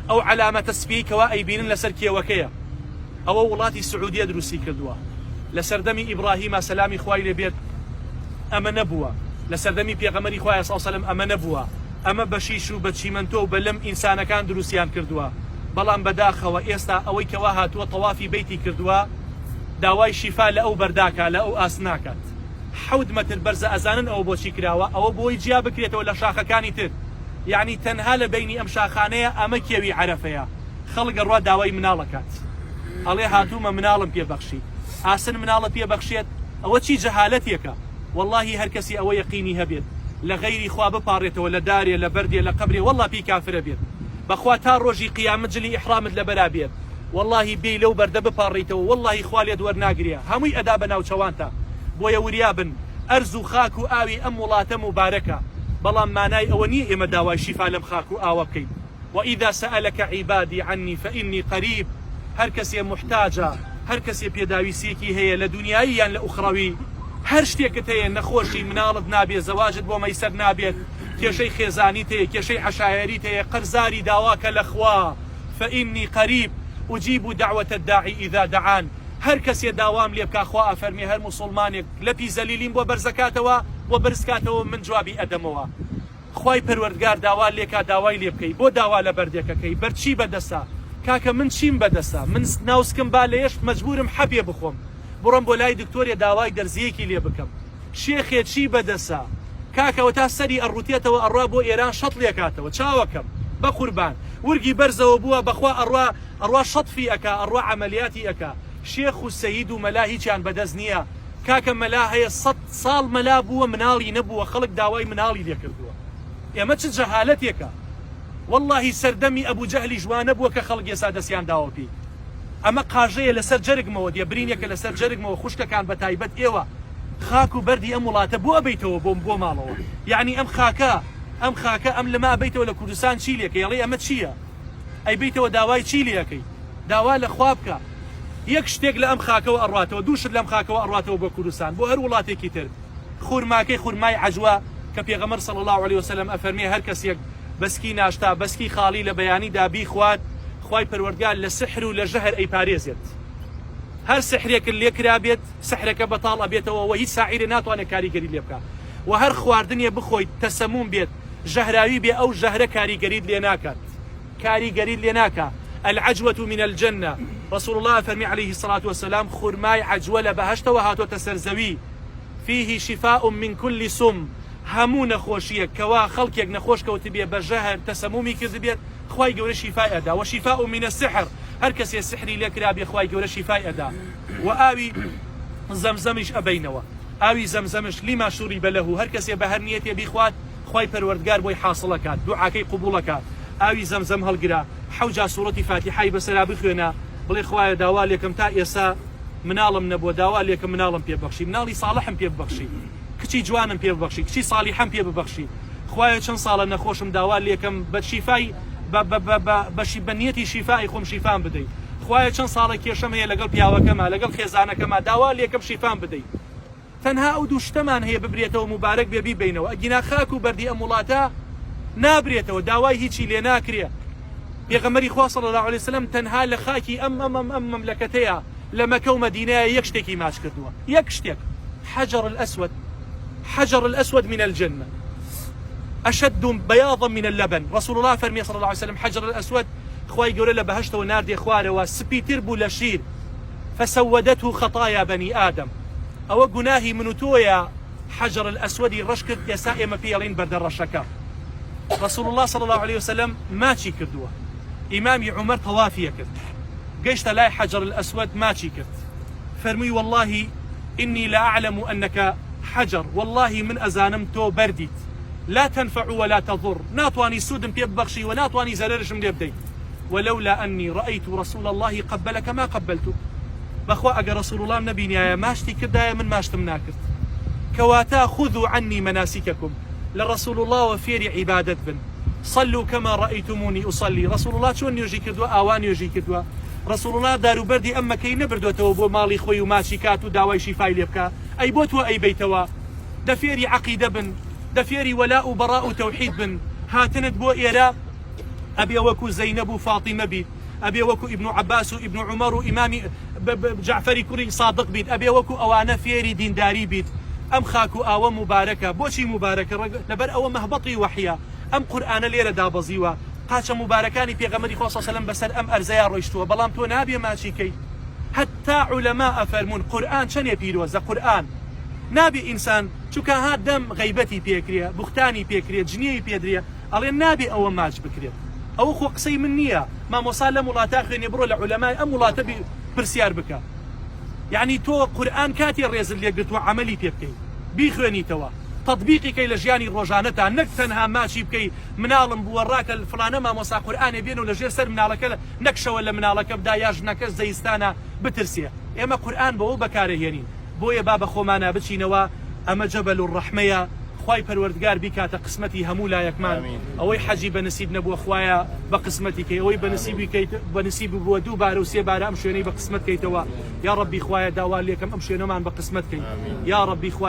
ئەو علامەتە سپیکەوە ئەیبینن لەسەر کێوەکەیە ئەوە وڵاتی سعودیە دروستی کردووە لە سەردەمی ئیبراهیمە سەلامی خوای لێبێت ئەمە نەبووە لە سەردەمی پێغەمبەری خوای صلی الله علیه و سلم ئەمە نەبووە ئەمە بە شیش و بە چیمەنتۆ و بە لەم ئینسانەکان دروستیان کردووە بەڵام بەداخەوە ئێستا ئەوەی کەوا هاتووە تەوافی بەیتی کردووە داوای شیفا لە ئەو بەرداکە لە ئەو ئاسناکات 7 مەتر بەرزە ئەزانن ئەوە بۆچی کراوە ئەوە بۆی جیا بکرێتەوە لە شاخەکانی تر یعنی تەنها لە بینی ئەم شاخانەیە ئەمە کێوی عەرەفەیە خەڵک ڕوا داوای مناڵەکات ئەڵێ هاتوومە مناڵم پێبەخشی ئاسن مناڵە پێبەخشێت ئەوە چی جەهالەتێکە واللهی هەر کەسی ئەوە یەقینی هەبێت لە غەیری خوا بپارێتەوە لە دارێ لە بەردێ لە قەبرێ والله پێی کافرە بێت بەخوا تا ڕۆژی قیامەت جلی ئیحرامت لەبەرا بێت واللهی بێی لەو بەردە بپارڕیتەوە واللهی خوا لێت وەرناگرێ هەمووی ئەدا بە ناوچەوانتە بۆیە وریابن ئەرز و خاک و ئاوی ئەم وڵاتە مبارەکە بەڵام مانای ئەوە نییە ئێمە داوای شیفا لەم خاک و ئاوە بکەین وإذا سألك عبادي عني فإني قريب هەر کەسێ محتاجە هەر کەسێ پێداویستێکی هەیە لە دنیایی یان لە ئوخڕەوی هەر شتێکت هەیە نەخۆشی مناڵت نابێت زەواجت بۆ مەیسەر نابێت کێشەی خێزانیت هەیە کێشەی حەشایەریت هەیە قەرزاری داواکە لە خوا فإني قريب أجيب دعوة الداعي إذا دعان هەر کەسێ داوام لێ بکا خوا ئەفەرمی هەر موسڵمانێک لەپی زەلیلیم بۆ بەرزەکاتەوە بۆ بەرزکاتەوە من جوابی ئەدەمەوە خوای پەروەردگار داوا لێکا داوای لێ بکەی بۆ داوا لە بەردێکەکەی بەرچی بەدەسا کاکە من چیم بەدەسا من ناوسکم با لە هێشت مەجبورم حەبێ بخۆم بڕۆم بۆ لای دکتۆرێ داوای دەرزیەکی لێ بکەم شێخێ چی بەدەسا کاکەوە تا سەری ئەڕوتێتەوە ئەڕوا بۆ ئێران شەط لێکاتەوە چاوەکەم بە قوربان ورگی بەرزەوە بووە بەخوا ئەڕوا شەطفی ئەکا ئەڕوا عەمەلیاتی ئەکا شێخ و سەید و مەلا هیچیان بەدەست نییە کاکە مەلا هەیە 100 ساڵ مەلا بووە مناڵی نەبووە خەڵک داوای مناڵی لێ کردووە ئێمە چ جەهالەتێکە واللهی سەردەمی ئەبوو جەهلی جوانە بووە کە خەڵک ئێستا دەستیان داوە پێی ئەمە قاژەیە لەسەر جەرگمەوە دیە برینێکە لەسەر جەرگمەوە خوشکەکان بە تایبەت ئێوە خاک و بەردی ئەم وڵاتە بۆ ئەبەیتەوە بۆ ماڵەوە یعنی ئەم خاکە ئەم لەما ئەبەیتەوە لە کوردستان چی لێکە یەڵێ ئەمە چییە ئەیبیتەوە داوای چی لێەکەی داوا لە خوا بکە یەک شتێک لە ئەم خاکەوە ئەڕاتەوە دووشت لەم خاکەوە ئەڕاتەوە بۆ کوردستان بۆ هەر وڵاتێکی تر خورماکەی خورمای عەجوە کە پێغەمبەر صلی الله عليه وسلم ئەفەرمێ هەر کەسێک بەسکی ناشتا بەسکی خاڵی لە بەیانیدا بیخوات خوای پەروەردگار لە سحر و لە ژەهر ئەیپارێزێت هەر سحرێکت لێ کرا بێت سحرەکە بەتاڵ ئەبێتەوە و هیچ ساحیرێ ناتوانێت کاریگەری لێ بکات و هەر خواردنێ بخۆیت تەسەموم بێت ژەهراوی بێ ئەو ژەهرە کاریگەریت لێ ناکات کاریگەریت لێ ناکات العجوة من الجنة رسول الله فرمي عليه الصلاة والسلام خرماي عجوة لبهشت وهاتو تسرزوي فيه شفاء من كل سم همو نخوشيك كوا خلقك نخوش كوتبية بجهر تسمومي كذبيت خواي جوري شفاء أدا وشفاء من السحر هركس السحري لك رابي خواي جوري شفاء أدا وآوي زمزمش أبينوا آوي زمزمش لما شرب له هركس بهرنية بإخوات خواي پروردگار بوي حاصلكات دعاكي قبولكات ئاوی زەمزەم هەڵگرا حەوجا سوورەتی فاتیحای بەسەرا بخوێنە بڵێ خوایە داوا لێکم تا ئێسا مناڵم نەبووە داوا لێکم مناڵم پێ ببەخشی مناڵی ساڵحم پێ ببەخشی کچی جوانم پێ ببەخشی کچی ساڵیحەم پێ ببەخشی خوایە چەند ساڵە نەخۆشم داوا لێکم بە شیفای بە نیەتی شیفای خۆم شیفام بدەیت خوایە چەند ساڵە کێشەم هەیە لەگەڵ پیاوەکەمە لەگەڵ خێزانەکەمە داوا لێکم شیفام بدەیت تەنها ئەو دوو شتەمان هەیە ببرێتەوە مبارەک بێ بیبینەوە ئەگینا خاک و بەردی ئەم وڵاتە نابرێتەوە داوای هیچی لێ ناکرێ پێغەمبەری خوا صلی الله عليه وسلم تەنها لە خاکی ئەم مەملەکەتەیە لە مەکە و مەدینەیە یەک شتێکی ماچ کردووە یەک شتێک حجر الأسود من الجنة أشد بياضا من اللبن رسول الله فرمي صلى الله عليه وسلم حجر الأسود خواي قول له بهشت وناردي خواره وسبيتر بولشير فسودته خطايا بني آدم أو جناهي منوتويا حجر الأسود رشكت يا سائم بيالين برد الرشكا رسول الله صلى الله عليه وسلم ماشي كردوه إمامي عمر طوافي كرد قيشت لا حجر الأسود ماشي كرد فرمي والله إني لا أعلم أنك حجر والله من أزانمتو برديت لا تنفع ولا تضر ناطواني سودم بيبخشي وناطواني زررشم ليبدي ولولا أني رأيت رسول الله قبلك ما قبلته بخوا أجا رسول الله نبيني يا ماشتي كردايا من ماشتم ناكرت كواتا خذوا عني مناسككم لرسول الله وفير عبادة بن صلوا كما رأيتموني أصلي رسول الله شون يجي كردوا آوان يجي كردوا رسول الله دارو بردي أما كي نبردو توبو مالي خوي وماشي كاتو داوي شفاي ليبكا أي بوتوا أي بيتوا دفيري عقيدة بن دفيري ولاء براء توحيد بن هاتند بو إيرا أبي وكو زينب وفاطمة بيت، أبي وكو ابن عباس وابن عمر وإمام جعفر كوري صادق بيت، أبي وكو أوانا فيري دينداري بيت. أم خاكو أو مباركة بوشي مباركة لبر أو مهبطي وحيا أم قرآن ليرة دابزيوا قاچە مبارەکانی پێغەمبەری خوا صلی الله علیه و سلم بەسەر ئەم ئەرزەیە ڕۆیشتووە بەڵام تۆ نابێ ماچیکەی حتى علماء فەرمون قورئان چەندێ پیرۆزە قورئان نابێ ئینسان چونکە ها دەم غەیبەتی پێکرێ بوختانی پێکرێ جنێی پێدرێ ئەڵێ نابێ ئەوە ماچ بکرێت ئەوە خۆ قسەی من نییە مامۆسا لەم وڵاتە خوێنێ بڕۆ لە علەمای ئەم وڵاتە پرسیار بکە یعنی تۆ قورئان کاتی ڕێزت لێگرتووە عەمەلی پێ بکەی بیخوێنیتەوە تطبیقی کەی لە ژیانی ڕۆژانەتان نەک تەنها ماچی بکەی مناڵم بووە ڕاکە فلانە مامۆستا قورئانێ بێن و لەژێر سەر مناڵەکە نەکشەوە لە مناڵەکە بدا یا ژنەکە زەیستانە بترسێ ئێمە قورئان بەوە بەکارەهێنین بۆیە با بە خۆمانە بچینەوە ئەمە جەبەل الرەحمەیە خوای پەروەردگار بیکاتە قسمەتی هەموو لایەکمان ئەوەی حەجی بەنسیب نەبووە خوایە بە قسمەتی کەی ئەوەی بەنسیب بووە دووبارە و سێبارە ئەم شوێنەی بە قسمەت کەیتەوە یا ڕەبی خوایە داوا لێکەم ئەم شوێنەمان بە قسمەت کەی یا ڕەبی خوایە